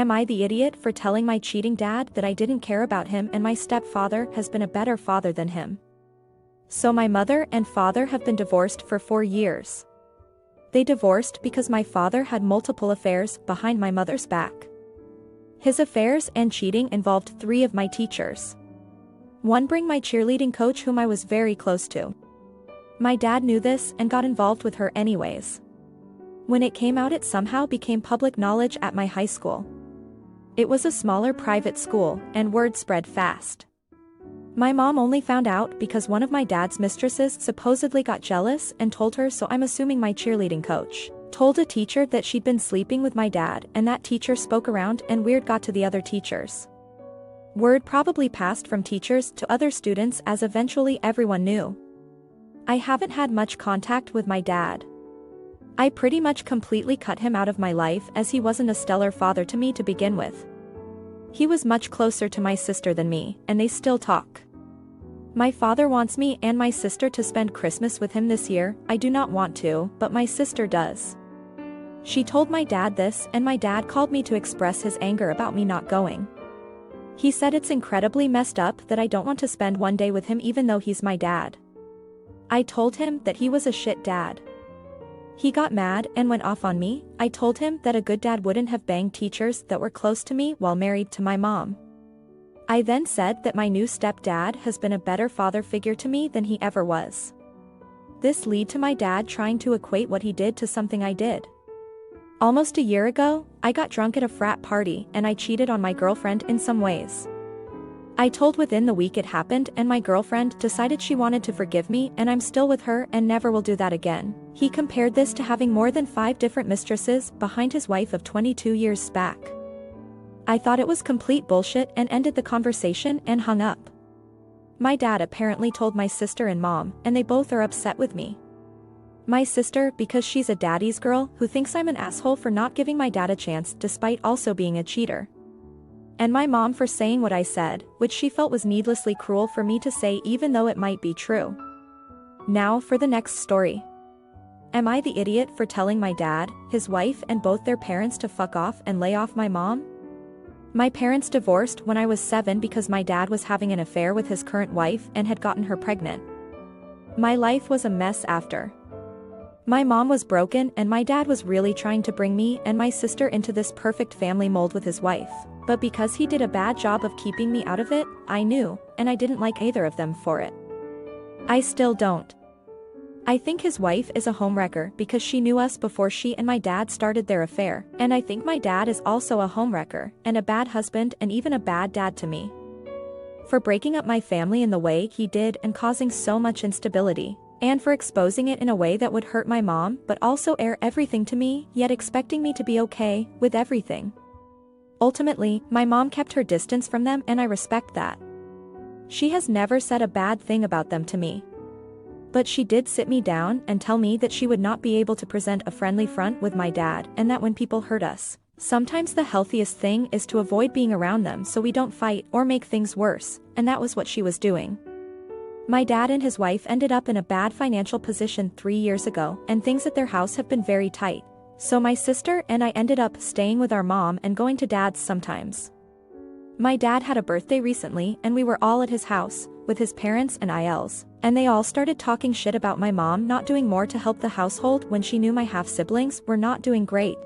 Am I the idiot for telling my cheating dad that I didn't care about him and my stepfather has been a better father than him? So my mother and father have been divorced for 4 years. They divorced because my father had multiple affairs behind my mother's back. His affairs and cheating involved 3 of my teachers. One being my cheerleading coach whom I was very close to. My dad knew this and got involved with her anyways. When it came out, it somehow became public knowledge at my high school. It was a smaller private school, and word spread fast. My mom only found out because one of my dad's mistresses supposedly got jealous and told her, so I'm assuming my cheerleading coach told a teacher that she'd been sleeping with my dad, and that teacher spoke around and word got to the other teachers. Word probably passed from teachers to other students as eventually everyone knew. I haven't had much contact with my dad. I pretty much completely cut him out of my life as he wasn't a stellar father to me to begin with. He was much closer to my sister than me, and they still talk. My father wants me and my sister to spend Christmas with him this year. I do not want to, but my sister does. She told my dad this, and my dad called me to express his anger about me not going. He said it's incredibly messed up that I don't want to spend one day with him even though he's my dad. I told him that he was a shit dad. He got mad and went off on me. I told him that a good dad wouldn't have banged teachers that were close to me while married to my mom. I then said that my new stepdad has been a better father figure to me than he ever was. This led to my dad trying to equate what he did to something I did. Almost a year ago, I got drunk at a frat party and I cheated on my girlfriend in some ways. I told within the week it happened, and my girlfriend decided she wanted to forgive me, and I'm still with her and never will do that again. He compared this to having more than 5 different mistresses behind his wife of 22 years back. I thought it was complete bullshit and ended the conversation and hung up. My dad apparently told my sister and mom, and they both are upset with me. My sister because she's a daddy's girl who thinks I'm an asshole for not giving my dad a chance despite also being a cheater. And my mom for saying what I said, which she felt was needlessly cruel for me to say even though it might be true. Now for the next story. Am I the idiot for telling my dad, his wife and both their parents to fuck off and lay off my mom? My parents divorced when I was 7 because my dad was having an affair with his current wife and had gotten her pregnant. My life was a mess after. My mom was broken and my dad was really trying to bring me and my sister into this perfect family mold with his wife. But because he did a bad job of keeping me out of it, I knew, and I didn't like either of them for it. I still don't. I think his wife is a homewrecker because she knew us before she and my dad started their affair, and I think my dad is also a homewrecker, and a bad husband and even a bad dad to me. For breaking up my family in the way he did and causing so much instability, and for exposing it in a way that would hurt my mom but also air everything to me, yet expecting me to be okay with everything. Ultimately, my mom kept her distance from them and I respect that. She has never said a bad thing about them to me. But she did sit me down and tell me that she would not be able to present a friendly front with my dad and that when people hurt us, sometimes the healthiest thing is to avoid being around them so we don't fight or make things worse, and that was what she was doing. My dad and his wife ended up in a bad financial position 3 years ago, and things at their house have been very tight. So my sister and I ended up staying with our mom and going to dad's sometimes. My dad had a birthday recently and we were all at his house, with his parents and ILs, and they all started talking shit about my mom not doing more to help the household when she knew my half-siblings were not doing great.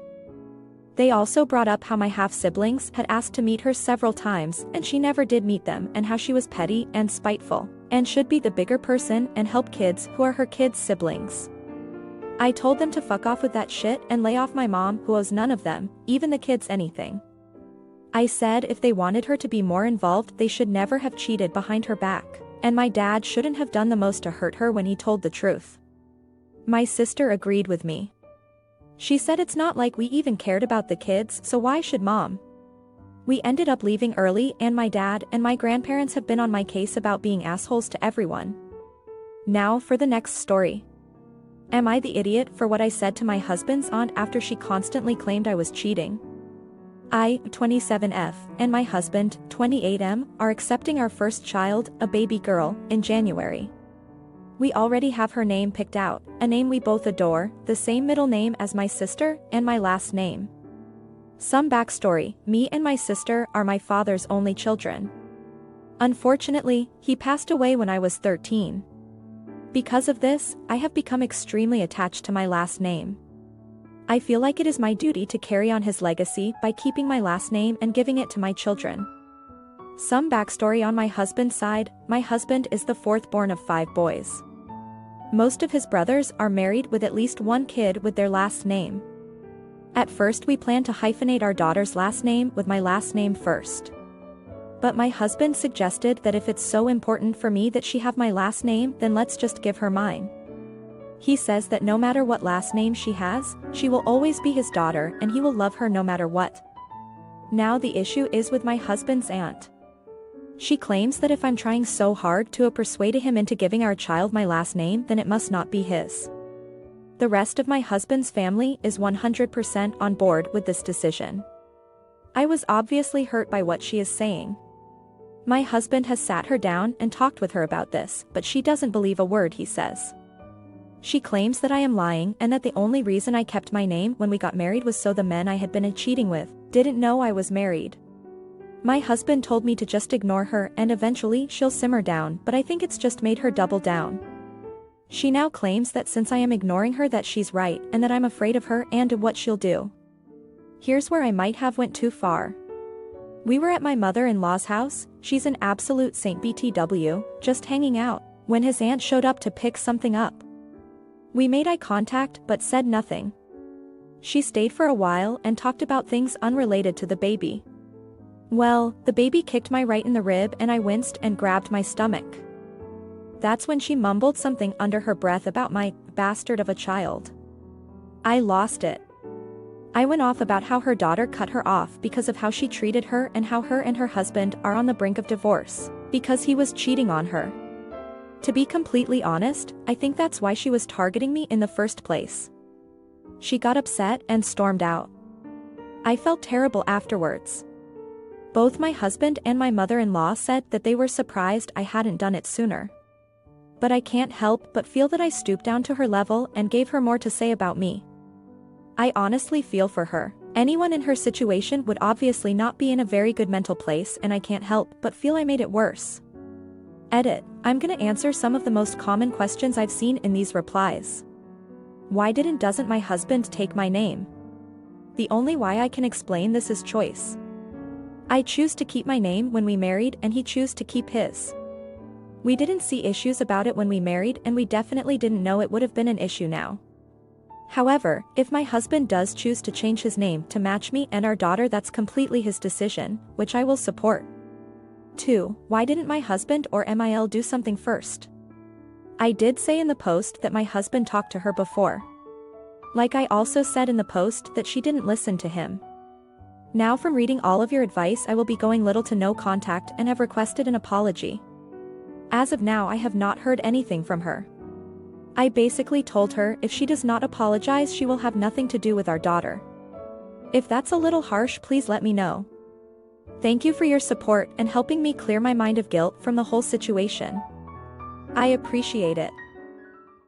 They also brought up how my half-siblings had asked to meet her several times and she never did meet them, and how she was petty and spiteful, and should be the bigger person and help kids who are her kids' siblings. I told them to fuck off with that shit and lay off my mom who owes none of them, even the kids, anything. I said if they wanted her to be more involved they should never have cheated behind her back, and my dad shouldn't have done the most to hurt her when he told the truth. My sister agreed with me. She said it's not like we even cared about the kids, so why should mom? We ended up leaving early and my dad and my grandparents have been on my case about being assholes to everyone. Now for the next story. Am I the idiot for what I said to my husband's aunt after she constantly claimed I was cheating? I, 27F, and my husband, 28M, are accepting our first child, a baby girl, in January. We already have her name picked out, a name we both adore, the same middle name as my sister, and my last name. Some backstory: me and my sister are my father's only children. Unfortunately, he passed away when I was 13. Because of this, I have become extremely attached to my last name. I feel like it is my duty to carry on his legacy by keeping my last name and giving it to my children. Some backstory on my husband's side: my husband is the fourth born of 5 boys. Most of his brothers are married with at least one kid with their last name. At first we planned to hyphenate our daughter's last name with my last name first. But my husband suggested that if it's so important for me that she have my last name, then let's just give her mine. He says that no matter what last name she has, she will always be his daughter and he will love her no matter what. Now the issue is with my husband's aunt. She claims that if I'm trying so hard to persuade him into giving our child my last name, then it must not be his. The rest of my husband's family is 100% on board with this decision. I was obviously hurt by what she is saying. My husband has sat her down and talked with her about this, but she doesn't believe a word he says. She claims that I am lying and that the only reason I kept my name when we got married was so the men I had been cheating with didn't know I was married. My husband told me to just ignore her and eventually she'll simmer down, but I think it's just made her double down. She now claims that since I am ignoring her that she's right and that I'm afraid of her and of what she'll do. Here's where I might have went too far. We were at my mother-in-law's house, she's an absolute saint BTW, just hanging out, when his aunt showed up to pick something up. We made eye contact but said nothing. She stayed for a while and talked about things unrelated to the baby. Well, the baby kicked my right in the rib and I winced and grabbed my stomach. That's when she mumbled something under her breath about my bastard of a child. I lost it. I went off about how her daughter cut her off because of how she treated her and how her and her husband are on the brink of divorce, because he was cheating on her. To be completely honest, I think that's why she was targeting me in the first place. She got upset and stormed out. I felt terrible afterwards. Both my husband and my mother-in-law said that they were surprised I hadn't done it sooner. But I can't help but feel that I stooped down to her level and gave her more to say about me. I honestly feel for her. Anyone in her situation would obviously not be in a very good mental place, and I can't help but feel I made it worse. Edit: I'm gonna answer some of the most common questions I've seen in these replies. Why doesn't my husband take my name? The only why I can explain this is choice. I choose to keep my name when we married and he chose to keep his. We didn't see issues about it when we married and we definitely didn't know it would have been an issue now. However, if my husband does choose to change his name to match me and our daughter, that's completely his decision, which I will support. 2. Why didn't my husband or MIL do something first? I did say in the post that my husband talked to her before. Like I also said in the post that she didn't listen to him. Now from reading all of your advice, I will be going little to no contact and have requested an apology. As of now, I have not heard anything from her. I basically told her if she does not apologize, she will have nothing to do with our daughter. If that's a little harsh, please let me know. Thank you for your support and helping me clear my mind of guilt from the whole situation. I appreciate it.